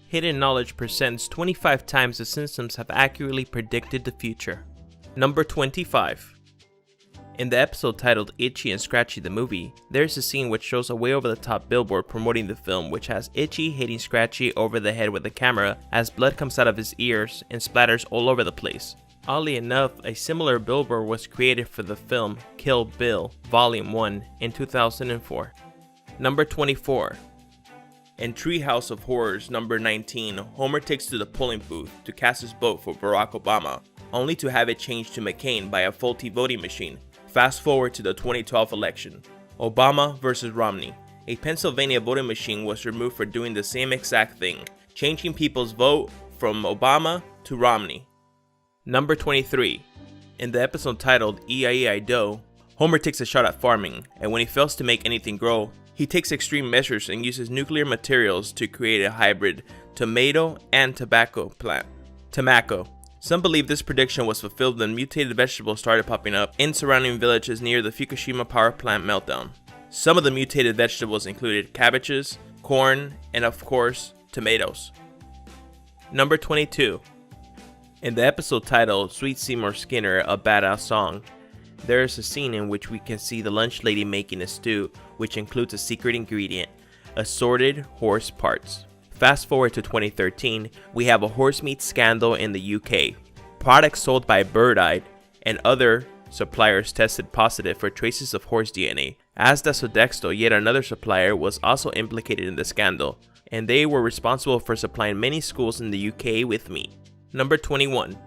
Hidden Knowledge presents 25 times the Simpsons have accurately predicted the future. Number 25. In the episode titled Itchy and Scratchy the Movie, there's a scene which shows a way over the top billboard promoting the film, which has Itchy hitting Scratchy over the head with the camera as blood comes out of his ears and splatters all over the place. Oddly enough, a similar billboard was created for the film Kill Bill Volume 1 in 2004. Number 24. In Treehouse of Horrors number 19, Homer takes to the polling booth to cast his vote for Barack Obama, only to have it changed to McCain by a faulty voting machine. Fast forward to the 2012 election. Obama versus Romney. A Pennsylvania voting machine was removed for doing the same exact thing, changing people's vote from Obama to Romney. Number 23. In the episode titled E-I-E-I-Do, Homer takes a shot at farming, and when he fails to make anything grow, he takes extreme measures and uses nuclear materials to create a hybrid tomato and tobacco plant. Tamaco. Some believe this prediction was fulfilled when mutated vegetables started popping up in surrounding villages near the Fukushima power plant meltdown. Some of the mutated vegetables included cabbages, corn, and of course, tomatoes. Number 22. In the episode titled Sweet Seymour Skinner, A Badass Song, there is a scene in which we can see the lunch lady making a stew, which includes a secret ingredient, assorted horse parts. Fast forward to 2013, we have a horse meat scandal in the UK. Products sold by Bird Eye and other suppliers tested positive for traces of horse DNA. As does Sodexo, yet another supplier, was also implicated in the scandal, and they were responsible for supplying many schools in the UK with meat. Number 21.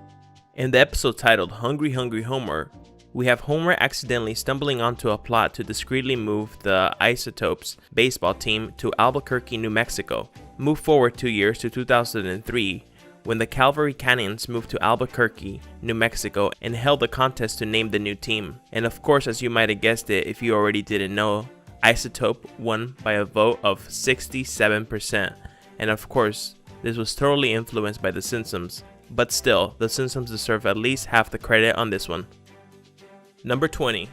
In the episode titled Hungry Hungry Homer, we have Homer accidentally stumbling onto a plot to discreetly move the Isotopes baseball team to Albuquerque, New Mexico. Move forward 2 years to 2003, when the Calvary Cannons moved to Albuquerque, New Mexico and held a contest to name the new team. And of course, as you might have guessed it if you already didn't know, Isotope won by a vote of 67%. And of course, this was totally influenced by The Simpsons. But still, The Simpsons deserve at least half the credit on this one. Number 20.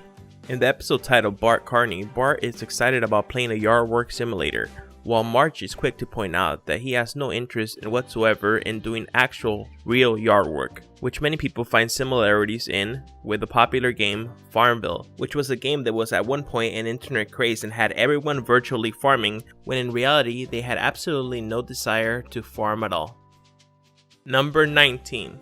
In the episode titled Bart Carney, Bart is excited about playing a yard work simulator, while Marge is quick to point out that he has no interest whatsoever in doing actual, real yard work, which many people find similarities in with the popular game Farmville, which was a game that was at one point an internet craze and had everyone virtually farming, when in reality they had absolutely no desire to farm at all. Number 19.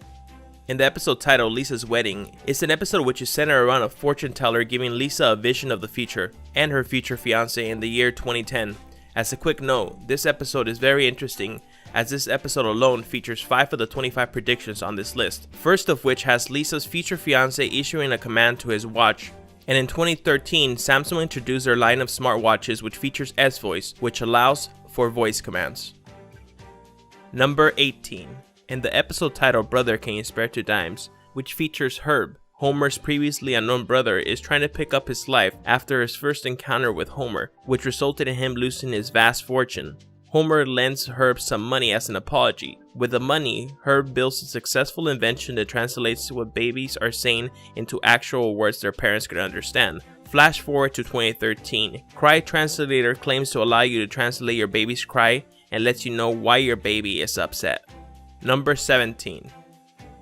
In the episode titled Lisa's Wedding, it's an episode which is centered around a fortune teller giving Lisa a vision of the future and her future fiance in the year 2010. As a quick note, this episode is very interesting, as this episode alone features 5 of the 25 predictions on this list, first of which has Lisa's future fiance issuing a command to his watch. And in 2013, Samsung introduced their line of smartwatches which features S-Voice, which allows for voice commands. Number 18. In the episode titled Brother Can You Spare 2 Dimes, which features Herb, Homer's previously unknown brother, is trying to pick up his life after his first encounter with Homer, which resulted in him losing his vast fortune. Homer lends Herb some money as an apology. With the money, Herb builds a successful invention that translates what babies are saying into actual words their parents could understand. Flash forward to 2013, Cry Translator claims to allow you to translate your baby's cry and lets you know why your baby is upset. Number 17.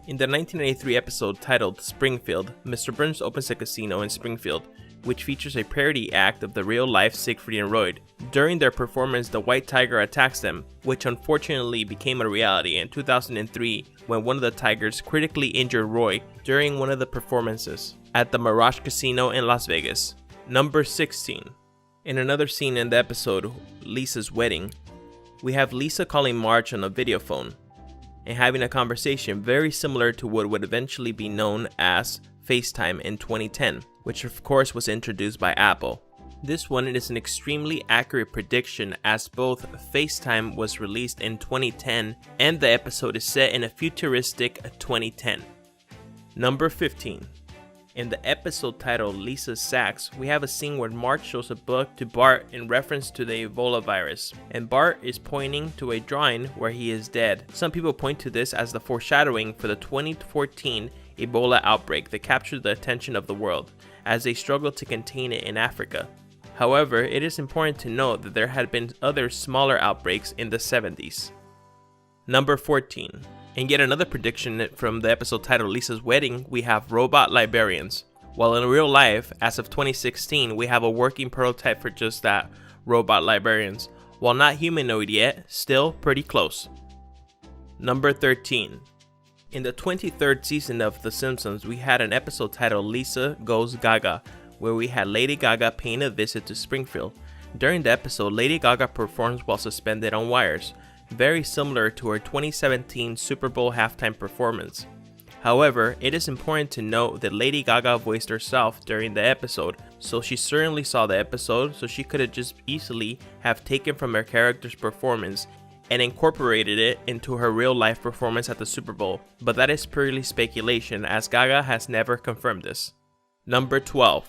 In the 1993 episode titled Springfield, Mr. Burns opens a casino in Springfield, which features a parody act of the real-life Siegfried and Roy. During their performance, the White Tiger attacks them, which unfortunately became a reality in 2003 when one of the tigers critically injured Roy during one of the performances at the Mirage Casino in Las Vegas. Number 16. In another scene in the episode Lisa's Wedding, we have Lisa calling Marge on a video phone and having a conversation very similar to what would eventually be known as FaceTime in 2010, which of course was introduced by Apple. This one is an extremely accurate prediction, as both FaceTime was released in 2010 and the episode is set in a futuristic 2010. Number 15. In the episode titled Lisa's Sacks, we have a scene where Marge shows a book to Bart in reference to the Ebola virus, and Bart is pointing to a drawing where he is dead. Some people point to this as the foreshadowing for the 2014 Ebola outbreak that captured the attention of the world, as they struggled to contain it in Africa. However, it is important to note that there had been other smaller outbreaks in the 70s. Number 14. In yet another prediction from the episode titled Lisa's Wedding, we have robot librarians. While in real life, as of 2016, we have a working prototype for just that, robot librarians. While not humanoid yet, still pretty close. Number 13. In the 23rd season of The Simpsons, we had an episode titled Lisa Goes Gaga, where we had Lady Gaga paying a visit to Springfield. During the episode, Lady Gaga performs while suspended on wires, very similar to her 2017 Super Bowl halftime performance. However, it is important to note that Lady Gaga voiced herself during the episode, so she certainly saw the episode, so she could have just easily have taken from her character's performance and incorporated it into her real life performance at the Super Bowl, but that is purely speculation as Gaga has never confirmed this. Number 12.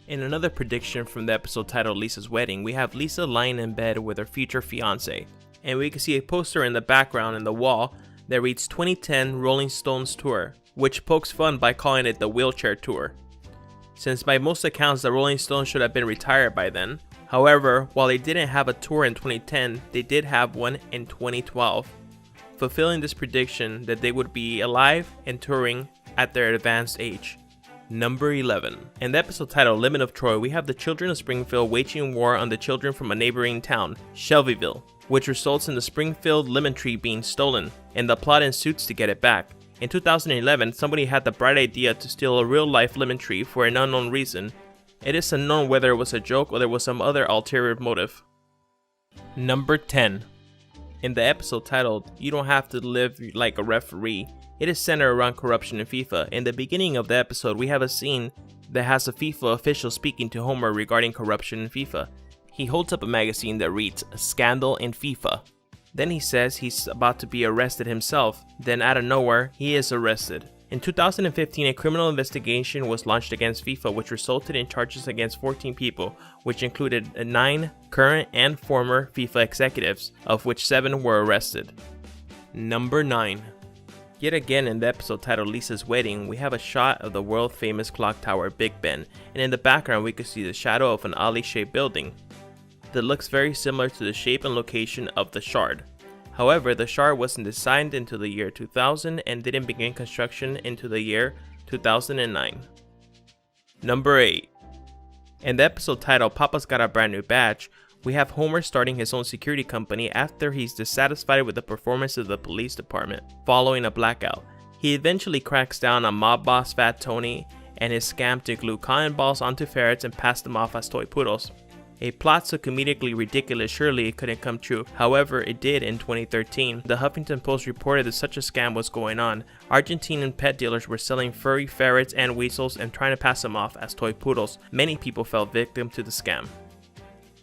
In another prediction from the episode titled Lisa's Wedding, we have Lisa lying in bed with her future fiance, and we can see a poster in the background in the wall that reads 2010 Rolling Stones Tour, which pokes fun by calling it the wheelchair tour, since by most accounts the Rolling Stones should have been retired by then. However, while they didn't have a tour in 2010, they did have one in 2012, fulfilling this prediction that they would be alive and touring at their advanced age. Number 11. In the episode titled Limit of Troy, we have the children of Springfield waging war on the children from a neighboring town, Shelbyville, which results in the Springfield lemon tree being stolen, and the plot ensues to get it back. In 2011, somebody had the bright idea to steal a real-life lemon tree for an unknown reason. It is unknown whether it was a joke or there was some other ulterior motive. Number 10. In the episode titled You Don't Have to Live Like a Referee, it is centered around corruption in FIFA. In the beginning of the episode, we have a scene that has a FIFA official speaking to Homer regarding corruption in FIFA. He holds up a magazine that reads, "Scandal in FIFA." Then he says he's about to be arrested himself. Then out of nowhere, he is arrested. In 2015, a criminal investigation was launched against FIFA, which resulted in charges against 14 people, which included 9 current and former FIFA executives, of which 7 were arrested. Number 9. Yet again in the episode titled Lisa's Wedding, we have a shot of the world famous clock tower Big Ben, and in the background we could see the shadow of an alley-shaped building that looks very similar to the shape and location of the Shard. However, the Shard wasn't designed until the year 2000 and didn't begin construction until the year 2009. Number 8. In the episode titled Papa's Got a Brand New Badge, we have Homer starting his own security company after he's dissatisfied with the performance of the police department following a blackout. He eventually cracks down on mob boss Fat Tony and his scam to glue cotton balls onto ferrets and pass them off as toy poodles. A plot so comedically ridiculous surely it couldn't come true, however it did in 2013. The Huffington Post reported that such a scam was going on. Argentinian pet dealers were selling furry ferrets and weasels and trying to pass them off as toy poodles. Many people fell victim to the scam.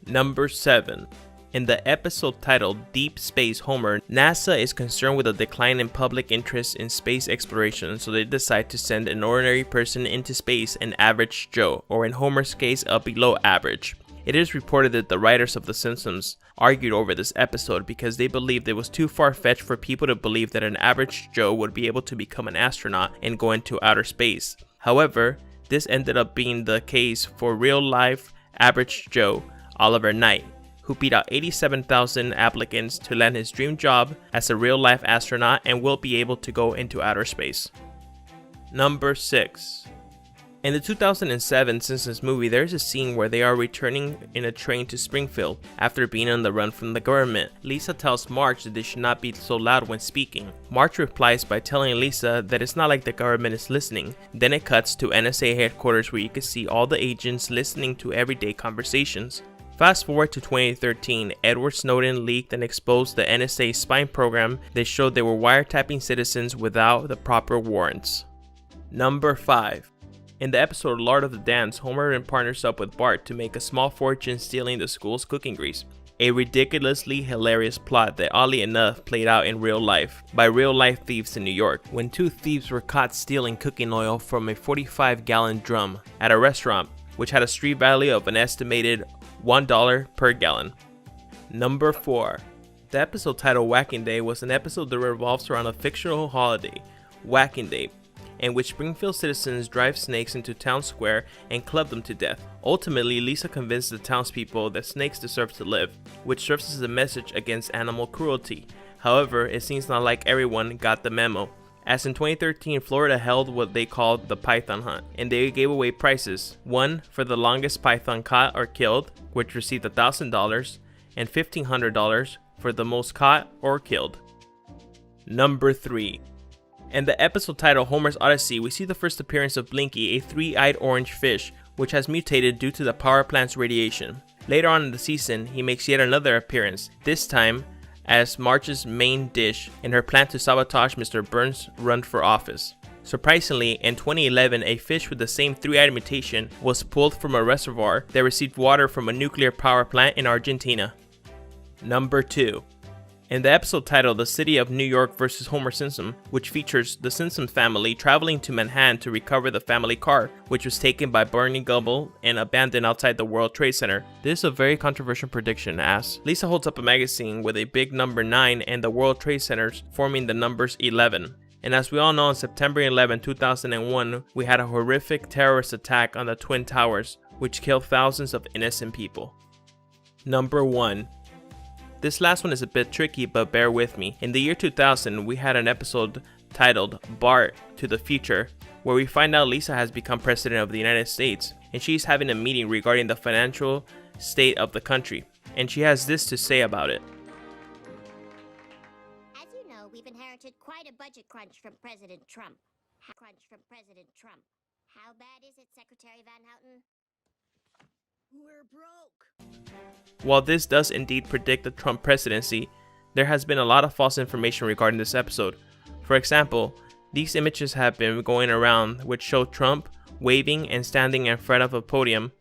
Number 7. In the episode titled Deep Space Homer, NASA is concerned with a decline in public interest in space exploration, so they decide to send an ordinary person into space, an average Joe, or in Homer's case, a below average. It is reported that the writers of The Simpsons argued over this episode because they believed it was too far-fetched for people to believe that an average Joe would be able to become an astronaut and go into outer space. However, this ended up being the case for real-life average Joe, Oliver Knight, who beat out 87,000 applicants to land his dream job as a real-life astronaut and will be able to go into outer space. Number 6. In the 2007 Simpsons movie, there is a scene where they are returning in a train to Springfield after being on the run from the government. Lisa tells Marge that they should not be so loud when speaking. Marge replies by telling Lisa that it's not like the government is listening. Then it cuts to NSA headquarters where you can see all the agents listening to everyday conversations. Fast forward to 2013, Edward Snowden leaked and exposed the NSA spying program that showed they were wiretapping citizens without the proper warrants. Number 5. In the episode Lord of the Dance, Homer partners up with Bart to make a small fortune stealing the school's cooking grease. A ridiculously hilarious plot that oddly enough played out in real life by real-life thieves in New York, when 2 thieves were caught stealing cooking oil from a 45-gallon drum at a restaurant, which had a street value of an estimated $1 per gallon. Number 4. The episode titled Whacking Day was an episode that revolves around a fictional holiday, Whacking Day, in which Springfield citizens drive snakes into town square and club them to death. Ultimately, Lisa convinces the townspeople that snakes deserve to live, which serves as a message against animal cruelty. However, it seems not like everyone got the memo, as in 2013 Florida held what they called the Python Hunt, and they gave away prizes. One for the longest python caught or killed, which received $1,000, and $1,500 for the most caught or killed. Number 3. In the episode titled Homer's Odyssey, we see the first appearance of Blinky, a three-eyed orange fish, which has mutated due to the power plant's radiation. Later on in the season, he makes yet another appearance, this time as Marge's main dish in her plan to sabotage Mr. Burns' run for office. Surprisingly, in 2011, a fish with the same three-eyed mutation was pulled from a reservoir that received water from a nuclear power plant in Argentina. Number 2. In the episode titled The City of New York vs. Homer Simpson, which features the Simpson family traveling to Manhattan to recover the family car, which was taken by Barney Gumble and abandoned outside the World Trade Center. This is a very controversial prediction, as Lisa holds up a magazine with a big number 9 and the World Trade Centers forming the numbers 11. And as we all know, on September 11, 2001, we had a horrific terrorist attack on the Twin Towers, which killed thousands of innocent people. Number 1. This last one is a bit tricky, but bear with me. In the year 2000, we had an episode titled Bart to the Future, where we find out Lisa has become president of the United States, and she's having a meeting regarding the financial state of the country, and she has this to say about it. As you know, we've inherited quite a budget crunch from President Trump. How bad is it, Secretary Van Houten? We're broke. While this does indeed predict the Trump presidency, there has been a lot of false information regarding this episode. For example, these images have been going around which show Trump waving and standing in front of a podium,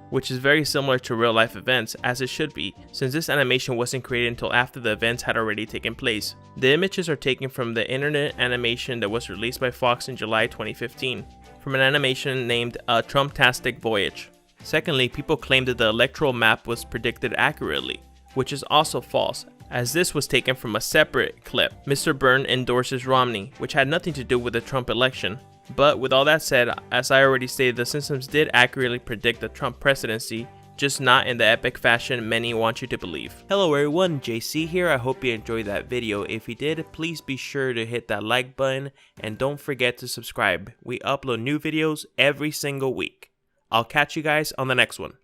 which is very similar to real life events, as it should be, since this animation wasn't created until after the events had already taken place. The images are taken from the internet animation that was released by Fox in July 2015, from an animation named A Trumptastic Voyage. Secondly, people claim that the electoral map was predicted accurately, which is also false, as this was taken from a separate clip. Mr. Byrne endorses Romney, which had nothing to do with the Trump election. But with all that said, as I already stated, the Simpsons did accurately predict the Trump presidency, just not in the epic fashion many want you to believe. Hello everyone, JC here. I hope you enjoyed that video. If you did, please be sure to hit that like button and don't forget to subscribe. We upload new videos every single week. I'll catch you guys on the next one.